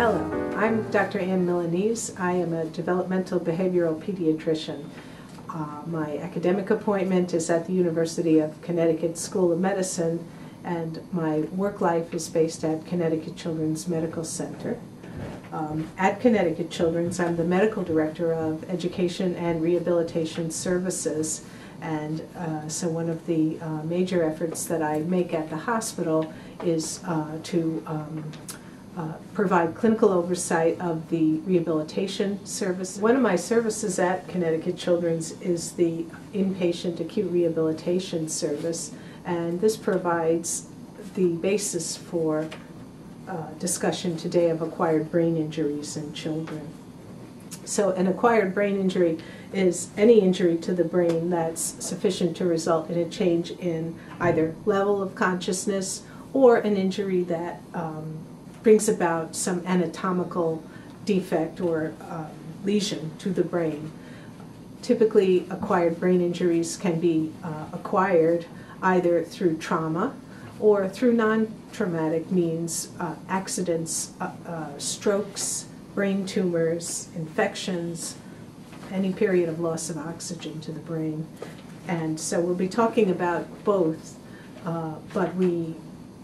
Hello, I'm Dr. Ann Milanese. I am a developmental behavioral pediatrician. My academic appointment is at the University of Connecticut School of Medicine, and my work life is based at Connecticut Children's Medical Center. At Connecticut Children's, I'm the medical director of Education and Rehabilitation Services, and so one of the major efforts that I make at the hospital is to provide clinical oversight of the rehabilitation service. One of my services at Connecticut Children's is the inpatient acute rehabilitation service, and this provides the basis for discussion today of acquired brain injuries in children. So an acquired brain injury is any injury to the brain that's sufficient to result in a change in either level of consciousness or an injury that brings about some anatomical defect or lesion to the brain. Typically, acquired brain injuries can be acquired either through trauma or through non-traumatic means, accidents, strokes, brain tumors, infections, any period of loss of oxygen to the brain. And so we'll be talking about both, but we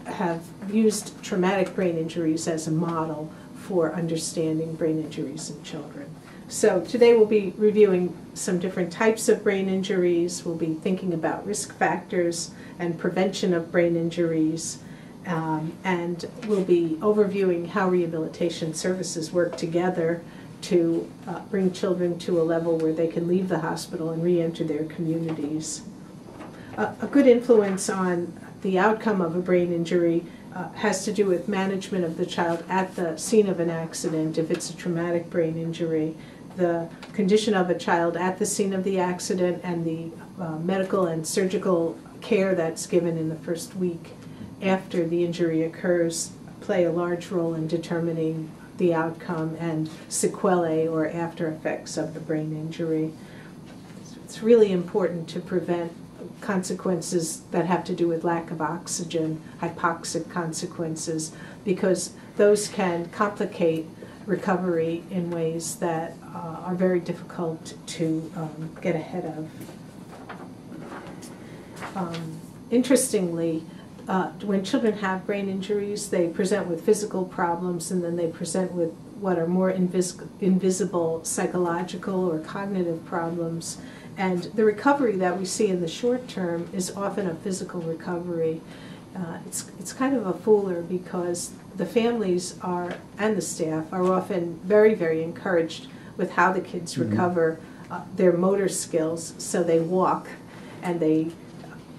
have used traumatic brain injuries as a model for understanding brain injuries in children. So today we'll be reviewing some different types of brain injuries. We'll be thinking about risk factors and prevention of brain injuries, and we'll be overviewing how rehabilitation services work together to bring children to a level where they can leave the hospital and re-enter their communities. A good influence on the outcome of a brain injury has to do with management of the child at the scene of an accident. If it's a traumatic brain injury, the condition of a child at the scene of the accident and the medical and surgical care that's given in the first week after the injury occurs play a large role in determining the outcome and sequelae or after effects of the brain injury. It's really important to prevent consequences that have to do with lack of oxygen, hypoxic consequences, because those can complicate recovery in ways that are very difficult to get ahead of. Interestingly, when children have brain injuries, they present with physical problems, and then they present with what are more invisible psychological or cognitive problems. And the recovery that we see in the short term is often a physical recovery. It's kind of a fooler because the families and the staff are often very, very encouraged with how the kids recover their motor skills. So they walk and they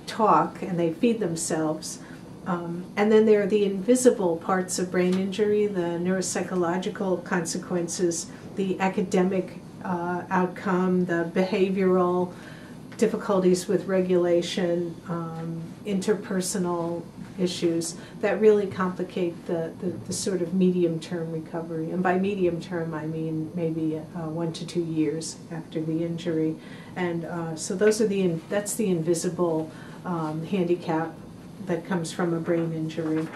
talk and they feed themselves. And then there are the invisible parts of brain injury, the neuropsychological consequences, the academic outcome, the behavioral difficulties with regulation, interpersonal issues that really complicate the sort of medium-term recovery. And by medium-term, I mean maybe 1 to 2 years after the injury. And so those are that's the invisible handicap that comes from a brain injury.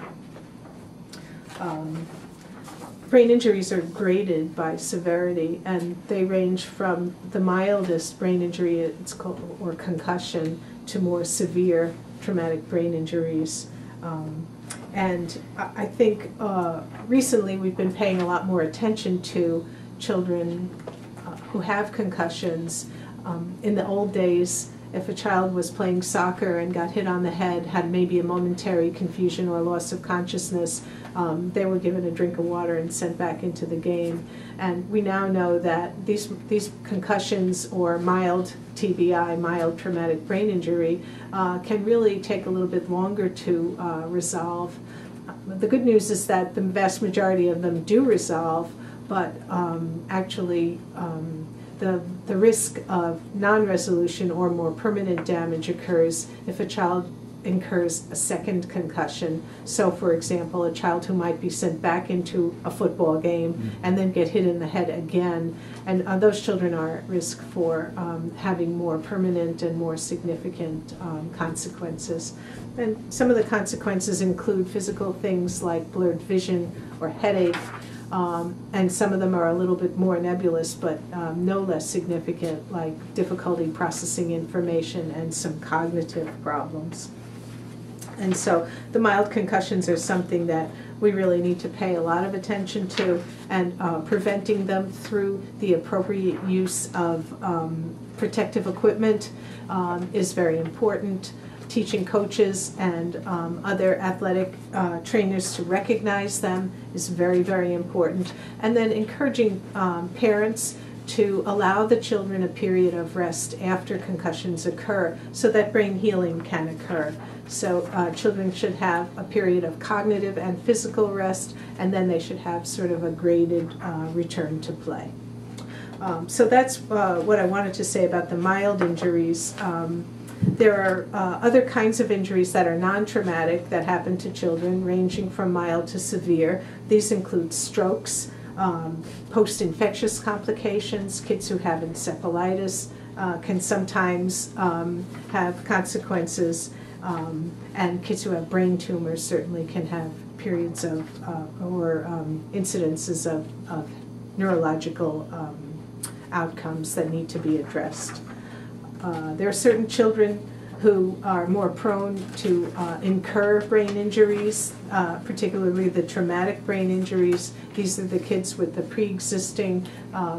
Brain injuries are graded by severity, and they range from the mildest brain injury, it's called, or concussion, to more severe traumatic brain injuries. And I think recently we've been paying a lot more attention to children who have concussions. In the old days, if a child was playing soccer and got hit on the head, had maybe a momentary confusion or loss of consciousness, they were given a drink of water and sent back into the game. And we now know that these concussions or mild TBI, mild traumatic brain injury, can really take a little bit longer to resolve. The good news is that the vast majority of them do resolve, but actually the risk of non-resolution or more permanent damage occurs if a child incurs a second concussion. So, for example, a child who might be sent back into a football game and then get hit in the head again, and those children are at risk for having more permanent and more significant consequences. And some of the consequences include physical things like blurred vision or headache, And some of them are a little bit more nebulous, but no less significant, like difficulty processing information and some cognitive problems. And so the mild concussions are something that we really need to pay a lot of attention to, and preventing them through the appropriate use of protective equipment is very important. Teaching coaches and other athletic trainers to recognize them is very, very important. And then encouraging parents to allow the children a period of rest after concussions occur so that brain healing can occur. So children should have a period of cognitive and physical rest, and then they should have sort of a graded return to play. So that's what I wanted to say about the mild injuries. There are other kinds of injuries that are non-traumatic that happen to children, ranging from mild to severe. These include strokes, post-infectious complications. Kids who have encephalitis can sometimes have consequences, and kids who have brain tumors certainly can have periods of or incidences of neurological outcomes that need to be addressed. There are certain children who are more prone to incur brain injuries, particularly the traumatic brain injuries. These are the kids with the pre-existing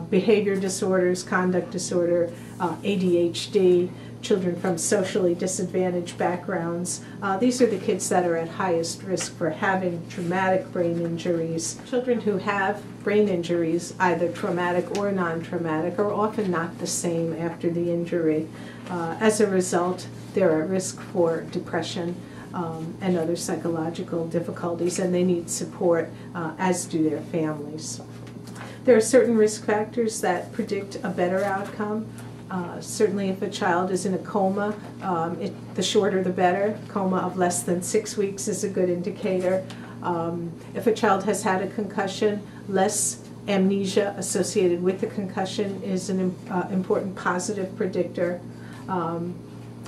behavior disorders, conduct disorder, ADHD, children from socially disadvantaged backgrounds. These are the kids that are at highest risk for having traumatic brain injuries. Children who have brain injuries, either traumatic or non-traumatic, are often not the same after the injury. As a result, they're at risk for depression and other psychological difficulties, and they need support, as do their families. There are certain risk factors that predict a better outcome. Certainly if a child is in a coma, the shorter the better. Coma of less than 6 weeks is a good indicator. If a child has had a concussion, less amnesia associated with the concussion is an important positive predictor.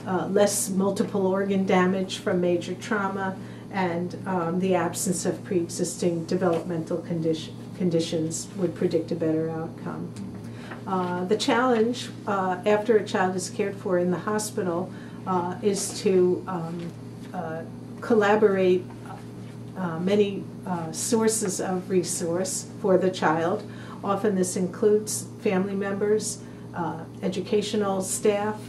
Less multiple organ damage from major trauma, and the absence of pre-existing developmental conditions would predict a better outcome. The challenge after a child is cared for in the hospital is to collaborate many sources of resource for the child. Often this includes family members, educational staff,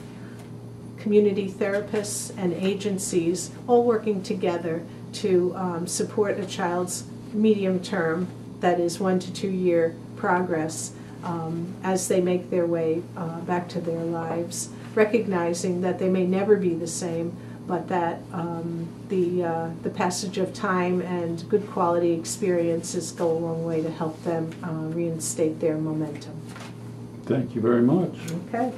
community therapists, and agencies, all working together to support a child's medium term, that is 1 to 2 year progress, as they make their way back to their lives, recognizing that they may never be the same, but that the passage of time and good quality experiences go a long way to help them reinstate their momentum. Thank you very much. Okay.